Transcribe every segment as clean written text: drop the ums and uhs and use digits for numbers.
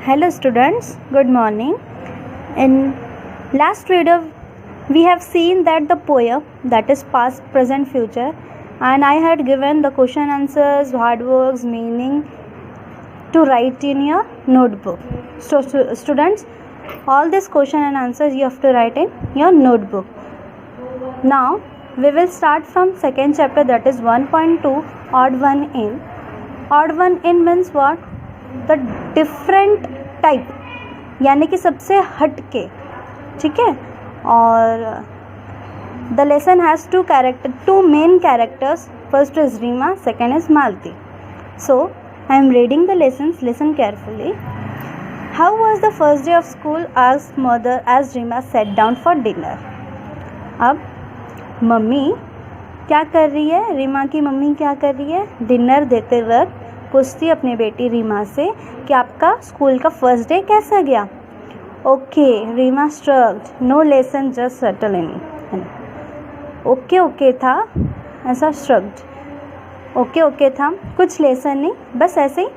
Hello students, good morning. In last video we have seen that the poem, that is past, present, future, and I had given the question answers, word works, meaning to write in your notebook. So students, all these question and answers you have to write in your notebook. Now we will start from second chapter, that is 1.2 odd one in. Odd one in means what? The different type, यानी कि सबसे हट के, ठीक है. और the lesson has two main characters. First is Rima, second is Malti. So I am reading the lessons. Listen carefully. How was the first day of school? Asked mother as Rima sat down for dinner. अब mummy क्या कर रही है? रीमा की mummy क्या कर रही है? डिनर देते वक्त पूछती अपनी बेटी रीमा से कि आपका स्कूल का फर्स्ट डे कैसा गया. Okay, Reema shrugged, no lesson, just settle in. Okay था, ऐसा स्ट्रग्ड, ओके था, कुछ लेसन नहीं, बस ऐसे ही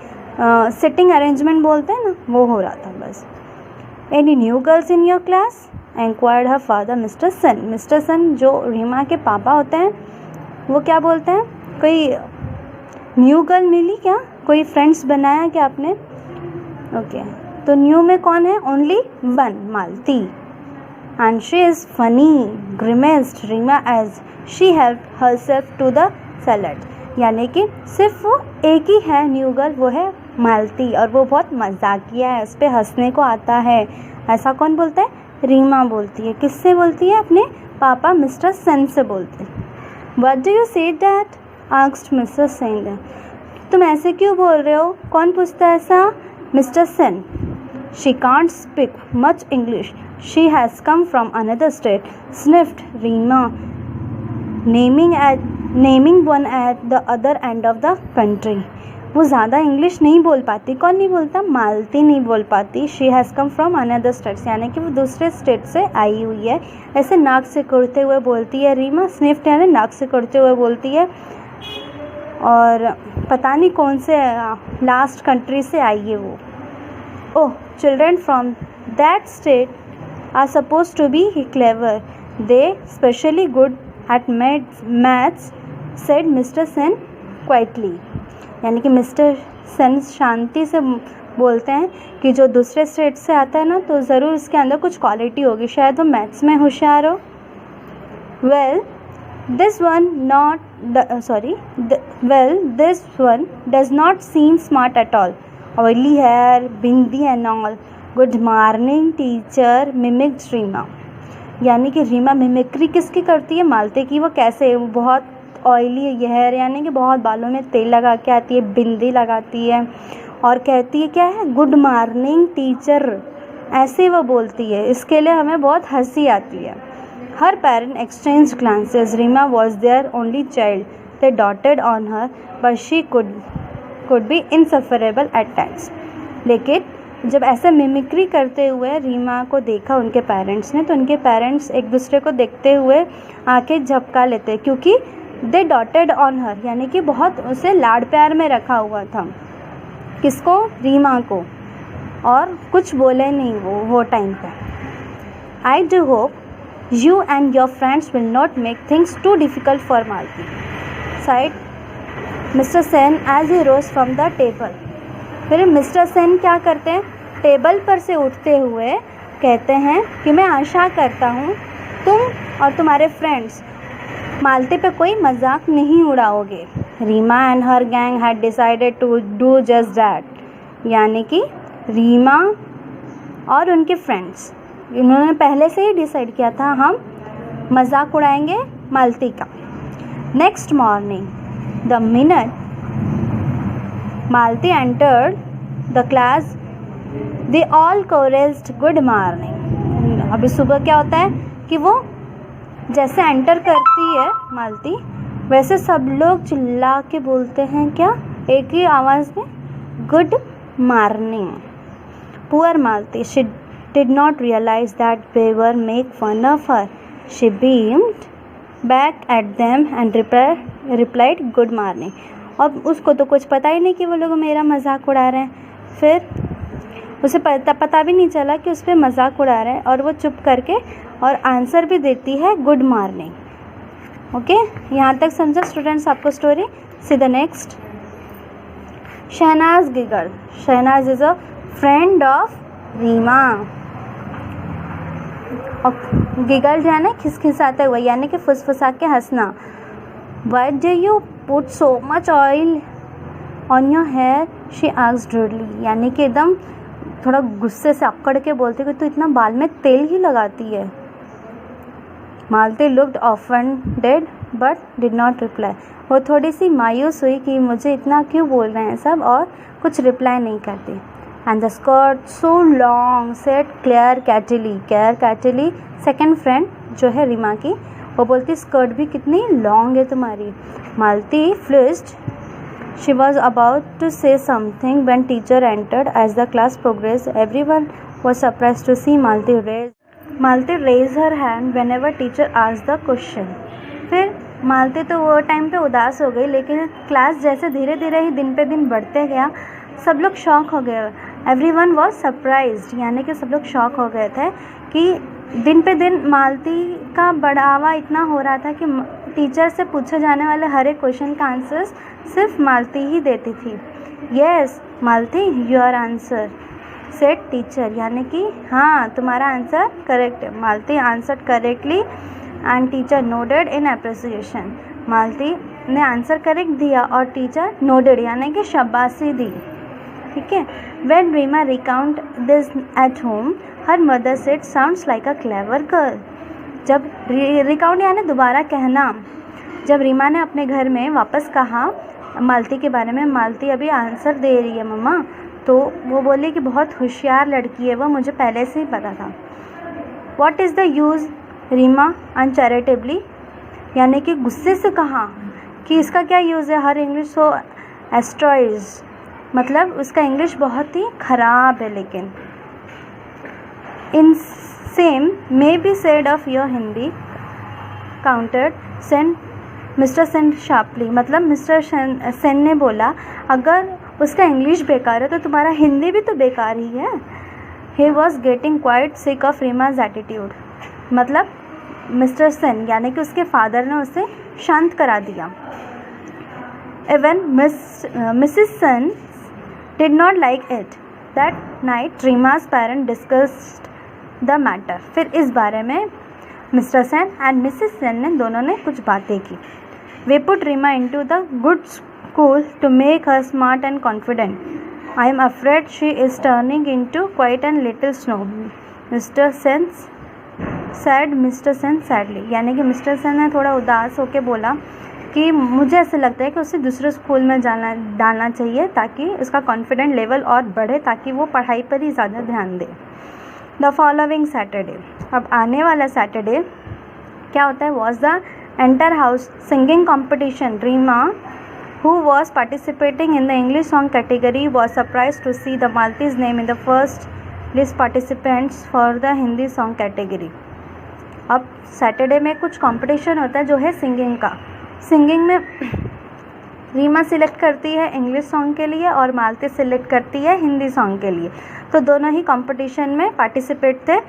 सिटिंग अरेंजमेंट बोलते हैं ना, वो हो रहा था बस. Any new girls in your class? Inquired her father Mister Sen. Mister Sen जो रीमा के पापा होते हैं वो क्या बोलते हैं, कोई न्यू गर्ल मिली क्या, कोई फ्रेंड्स बनाया क्या आपने? ओके, तो न्यू में कौन है? Only one, Malti. And she is funny, grimaced Reema as she help herself to the salad. यानी कि सिर्फ वो एक ही है न्यू गर्ल, वो है मालती, और वो बहुत मजाकिया है, उस पर हंसने को आता है. ऐसा कौन बोलता है? रीमा बोलती है. किससे बोलती है? अपने पापा मिस्टर सन से बोलते हैं. What do you say that? Asked mister Sen. तुम ऐसे क्यों बोल रहे हो? कौन पूछता है ऐसा? Mister Sen. She can't speak much English, she has come from another state, sniffed Reema, naming one at the other end of the country. वो ज़्यादा इंग्लिश नहीं बोल पाती. कौन नहीं बोलता? मालती नहीं बोल पाती. She has come from another states, यानी कि वो दूसरे स्टेट से आई हुई है. ऐसे नाक से कुड़ते हुए बोलती है रीमा. स्निफ्ट यानी नाक से कुड़ते हुए बोलती है, और पता नहीं कौन से लास्ट कंट्री से आई है वो. Oh, children from that state are suppose to be clever, they specially good at maths, said mister Sen quietly. यानी कि मिस्टर सन शांति से बोलते हैं कि जो दूसरे स्टेट से आता है ना, तो ज़रूर उसके अंदर कुछ क्वालिटी होगी, शायद वो मैथ्स में होशियार हो. Well this one does not seem smart at all. Oily hair, bindi and all. Good morning teacher, mimicked Reema. यानी कि रीमा मिमिक्री किसकी करती है? मालती की. वो कैसे? बहुत ऑयली हेयर, यानी कि बहुत बालों में तेल लगा के आती है, बिंदी लगाती है, और कहती है क्या है? गुड मॉर्निंग टीचर, ऐसे वो बोलती है. इसके लिए हमें बहुत हंसी आती है. Her parent exchange glances. Reema was their only child, they doted on her, but she could be insufferable at times. लेकिन जब ऐसे मिमिक्री करते हुए रीमा को देखा उनके पेरेंट्स ने, तो उनके पेरेंट्स एक दूसरे को देखते हुए आंखें झपका लेते, क्योंकि दे डॉटेड ऑन हर, यानी कि बहुत उसे लाड प्यार में रखा हुआ था. किसको? रीमा को. और कुछ बोले नहीं वो टाइम पे. I do hope you and your friends will not make things too difficult for Malati, said Mr Sen as he rose from the table. फिर मिस्टर सेन क्या करते हैं? टेबल पर से उठते हुए कहते हैं कि मैं आशा करता हूँ तुम और तुम्हारे फ्रेंड्स मालती पे कोई मजाक नहीं उड़ाओगे. Reema and her gang had decided to do just that. यानी कि रीमा और उनके फ्रेंड्स, इन्होंने पहले से ही डिसाइड किया था, हम मजाक उड़ाएंगे मालती का. Next morning the minute Malati entered the class, they all chorused good morning. अभी सुबह क्या होता है कि वो जैसे एंटर करती है मालती, वैसे सब लोग चिल्ला के बोलते हैं क्या? एक ही आवाज़ में, good morning. Poor Malati, she did not realise that they were make fun of her. She beamed back at them and replied good morning. अब उसको तो कुछ पता ही नहीं कि वो लोग मेरा मजाक उड़ा रहे हैं. फिर उसे पता भी नहीं चला कि उस पर मजाक उड़ा रहे हैं, और वो चुप करके और आंसर भी देती है गुड मॉर्निंग। ओके, यहाँ तक समझा स्टूडेंट्स आपको story. See the next. Shahnaz giggle. Shahnaz is a friend of Reema. और गिगल जो है ना खिसखिसाते हुए, यानी कि फुसफुसा के हंसना। Why do you put so much oil on your hair? She asked rudely. यानी कि एकदम थोड़ा गुस्से से अक्कड़ के बोलती कि तू इतना बाल में तेल ही लगाती है। मालती looked offended but did not reply. वो थोड़ी सी मायूस हुई कि मुझे इतना क्यों बोल रहे हैं सब, और कुछ रिप्लाई नहीं करती। And the skirt so long, said Claire Catley. Claire Catley second friend जो है रीमा की, वो बोलती स्कर्ट भी कितनी लॉन्ग है तुम्हारी। मालती फ्लिस्ट। She was about to say something when teacher entered. As the class progressed, everyone was surprised to see Malti raise her hand whenever teacher asked the question. फिर मालती तो वो टाइम पे उदास हो गई, लेकिन क्लास जैसे धीरे धीरे ही दिन पे दिन बढ़ते गया, सब लोग शॉक हो गए। Everyone was surprised, यानी कि सब लोग शॉक हो गए थे कि दिन पे दिन मालती का बढ़ावा इतना हो रहा था कि टीचर से पूछे जाने वाले हर एक क्वेश्चन का आंसर्स सिर्फ मालती ही देती थी। Yes Malati, your answer, said teacher, यानी कि हाँ तुम्हारा आंसर करेक्ट है। Malati answered correctly and teacher nodded in appreciation. Malati ने आंसर करेक्ट दिया और टीचर नोडेड यानी कि शाबाशी दी। ठीक है। When Rima recount this at home, her mother said, "Sounds like a clever girl." जब रिकाउंट यानी दोबारा कहना, जब रीमा ने अपने घर में वापस कहा मालती के बारे में, मालती अभी आंसर दे रही है मम्मा, तो वो बोली कि बहुत होशियार लड़की है वो, मुझे पहले से ही पता था। What is the use? Reema अनचैरिटेबली, यानी कि गुस्से से कहा कि इसका क्या यूज़ है, हर इंग्लिश सो एस्ट्रॉइज, मतलब उसका इंग्लिश बहुत ही ख़राब है। लेकिन in same may be said of your Hindi countered Sen mister Sen sharply, मतलब मिस्टर सेन ने बोला अगर उसका इंग्लिश बेकार है तो तुम्हारा हिंदी भी तो बेकार ही है। He was getting quite sick of Reema's attitude, मतलब मिस्टर सेन यानी कि उसके फादर ने उसे शांत करा दिया। Even Mrs Sen did not like it. That night Rima's parents discussed the matter. फिर इस बारे में mister Sen and Mrs Sen ने दोनों ने कुछ बातें की। We put Rima into the good school to make her smart and confident. I am afraid she is turning into quite a little snob. Mr. Sen said. Mr. Sen sadly, यानी कि mister Sen ने थोड़ा उदास होकर बोला कि मुझे ऐसा लगता है कि उसे दूसरे स्कूल में डालना चाहिए ताकि उसका कॉन्फिडेंट लेवल और बढ़े, ताकि वो पढ़ाई पर ही ज़्यादा ध्यान दे। द फॉलोइंग सैटरडे, अब आने वाला सैटरडे क्या होता है, was the inter house singing competition. Reema who was participating in the English song category was surprised to see the Malti's name in the first list participants for the Hindi song category. अब Saturday में कुछ competition होता है जो है singing का। Singing में Reema select करती है इंग्लिश सॉन्ग के लिए और मालती सिलेक्ट करती है हिंदी सॉन्ग के लिए, तो दोनों ही कंपटीशन में पार्टिसिपेट थे।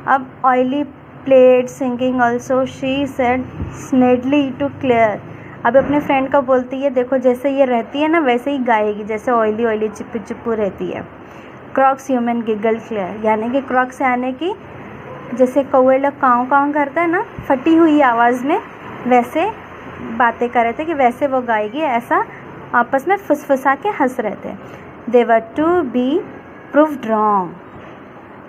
अब oily played singing also, she said snidely too clear. अब अपने फ्रेंड को बोलती है देखो जैसे ये रहती है ना वैसे ही गाएगी, जैसे ऑयली ऑयली चिप्पू चिप्पू रहती है। क्रॉक्स ह्यूमन गिगल क्लियर, यानी कि क्रॉक्स से आने की जैसे कौवे लोग काँव काँव करता है ना फटी हुई आवाज़ में, वैसे बातें कर रहे थे कि वैसे वो गाएगी, ऐसा आपस में फुसफुसा के हंस रहे थे। They were to be proved wrong,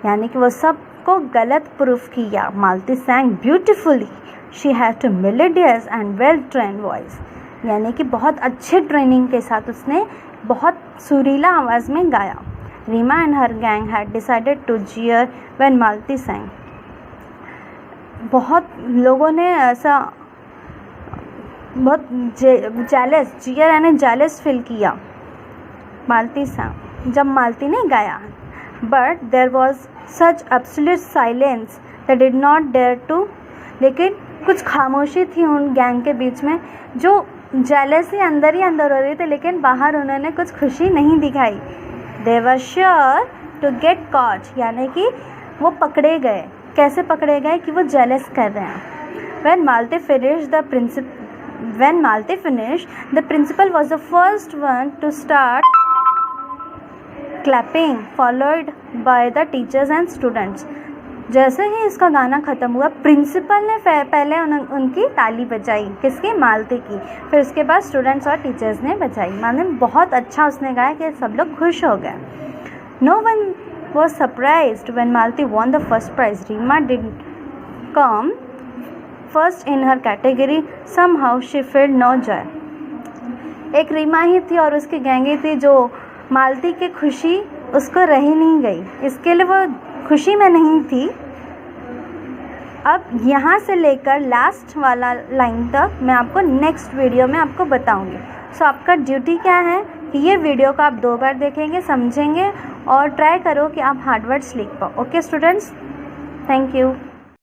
यानी कि वो सबको गलत प्रूफ किया। Malati sang beautifully, she had to melodious and well train voice, यानी कि बहुत अच्छे ट्रेनिंग के साथ उसने बहुत सुरीला आवाज़ में गाया। Reema and her gang had decided to jeer when Malati sang. बहुत लोगों ने ऐसा बहुत जेलस, जीयर यानी जेलस फील किया मालती सैंग जब मालती ने गाया। But there was such absolute silence that did not dare to, लेकिन कुछ खामोशी थी उन गैंग के बीच में जो जेलसी अंदर ही अंदर हो रही थी, लेकिन बाहर उन्होंने कुछ खुशी नहीं दिखाई। They were sure to get caught यानी कि वो पकड़े गए। कैसे पकड़े गए कि वो जेलस कर रहे हैं। When Malte finished, the principal was the first one to start clapping, followed by the teachers and students. जैसे ही इसका गाना ख़त्म हुआ, प्रिंसिपल ने पहले उनकी ताली बजाई, किसकी? मालती की। फिर उसके बाद स्टूडेंट्स और टीचर्स ने बजाई। माने बहुत अच्छा उसने गाया कि सब लोग खुश हो गए। No one was surprised when Malti won the first prize. Rima didn't come first in her category. Somehow she felt no joy. एक रीमा ही थी और उसकी गैंगी थी जो मालती की खुशी उसको रही नहीं गई, इसके लिए वो खुशी में नहीं थी। अब यहाँ से लेकर लास्ट वाला लाइन तक मैं आपको नेक्स्ट वीडियो में आपको बताऊँगी। सो आपका ड्यूटी क्या है कि ये वीडियो को आप 2 बार देखेंगे, समझेंगे और ट्राई करो कि आप हार्ड वर्ड्स लिख पाओ। Okay students, thank you.